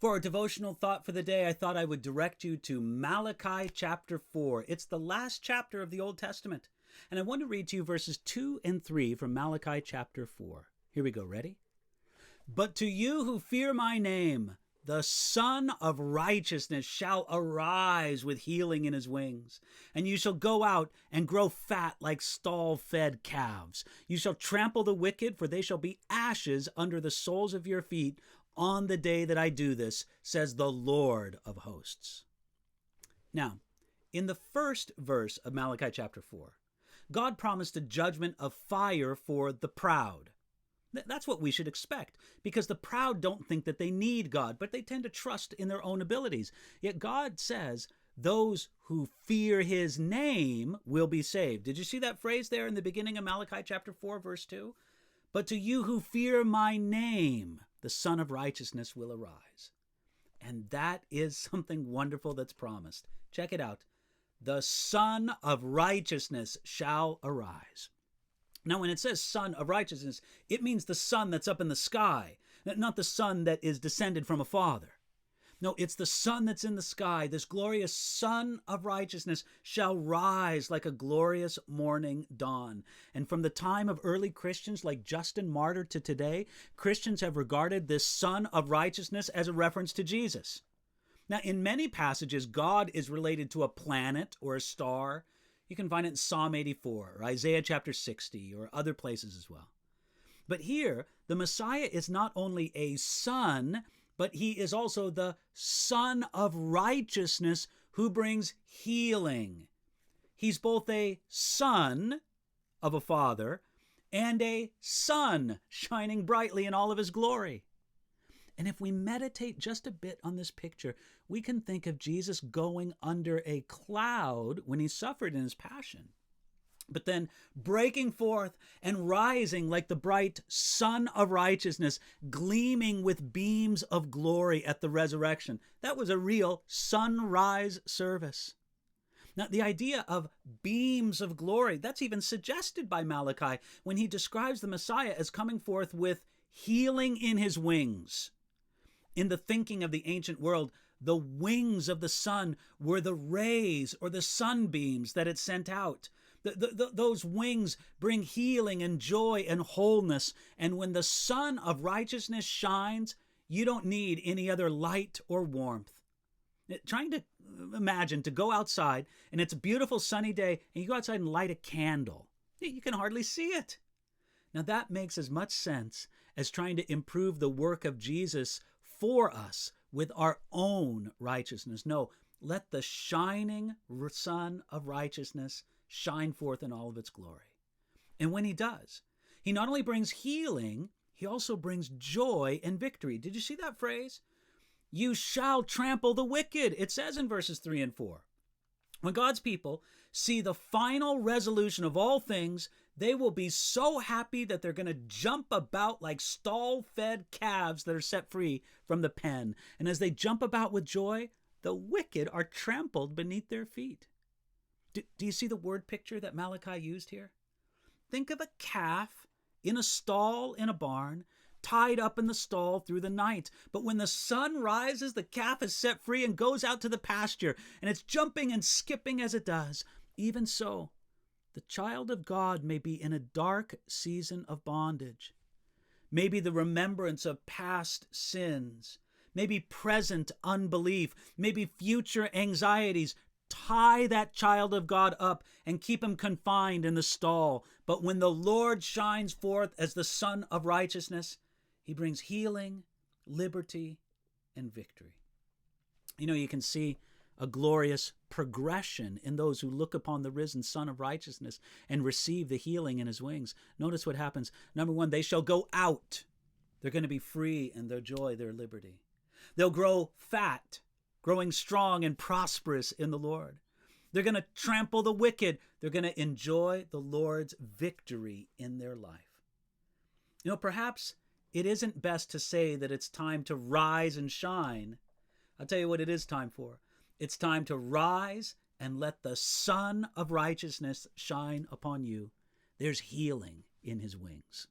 For our devotional thought for the day, I thought I would direct you to Malachi chapter 4. It's the last chapter of the Old Testament. And I want to read to you verses 2 and 3 from Malachi chapter 4. Here we go. Ready? But to you who fear my name, the Son of Righteousness shall arise with healing in his wings. And you shall go out and grow fat like stall-fed calves. You shall trample the wicked, for they shall be ashes under the soles of your feet on the day that I do this, says the Lord of hosts. Now, in the first verse of Malachi chapter 4, God promised a judgment of fire for the proud. That's what we should expect, because the proud don't think that they need God, but they tend to trust in their own abilities. Yet God says those who fear his name will be saved. Did you see that phrase there in the beginning of Malachi chapter 4, verse 2? But to you who fear my name, the Son of Righteousness will arise. And that is something wonderful that's promised. Check it out. The Son of Righteousness shall arise. Now, when it says Son of Righteousness, it means the sun that's up in the sky, not the sun that is descended from a father. No, it's the sun that's in the sky. This glorious Son of Righteousness shall rise like a glorious morning dawn. And from the time of early Christians like Justin Martyr to today, Christians have regarded this Son of Righteousness as a reference to Jesus. Now, in many passages, God is related to a planet or a star. You can find it in Psalm 84 or Isaiah chapter 60 or other places as well. But here, the Messiah is not only a son, but he is also the Son of Righteousness who brings healing. He's both a son of a father and a sun shining brightly in all of his glory. And if we meditate just a bit on this picture, we can think of Jesus going under a cloud when he suffered in his passion, but then breaking forth and rising like the bright Sun of Righteousness, gleaming with beams of glory at the resurrection. That was a real sunrise service. Now, the idea of beams of glory, that's even suggested by Malachi when he describes the Messiah as coming forth with healing in his wings. In the thinking of the ancient world, the wings of the sun were the rays or the sunbeams that it sent out. Those wings bring healing and joy and wholeness. And when the Son of Righteousness shines, you don't need any other light or warmth. Trying to imagine to go outside and it's a beautiful sunny day and you go outside and light a candle. You can hardly see it. Now that makes as much sense as trying to improve the work of Jesus for us with our own righteousness. No, let the shining Son of Righteousness shine forth in all of its glory. And when he does, he not only brings healing, he also brings joy and victory. Did you see that phrase? You shall trample the wicked, it says in verses 3 and 4. When God's people see the final resolution of all things, they will be so happy that they're going to jump about like stall-fed calves that are set free from the pen. And as they jump about with joy, the wicked are trampled beneath their feet. Do you see the word picture that Malachi used here? Think of a calf in a stall in a barn, tied up in the stall through the night. But when the sun rises, the calf is set free and goes out to the pasture, and it's jumping and skipping as it does. Even so, the child of God may be in a dark season of bondage. Maybe the remembrance of past sins, maybe present unbelief, maybe future anxieties. Tie that child of God up and keep him confined in the stall. But when the Lord shines forth as the Son of Righteousness, he brings healing, liberty, and victory. You know, you can see a glorious progression in those who look upon the risen Son of Righteousness and receive the healing in his wings. Notice what happens. Number one, they shall go out. They're going to be free in their joy, their liberty. They'll grow fat, growing strong and prosperous in the Lord. They're going to trample the wicked. They're going to enjoy the Lord's victory in their life. You know, perhaps it isn't best to say that it's time to rise and shine. I'll tell you what it is time for. It's time to rise and let the Son of Righteousness shine upon you. There's healing in his wings.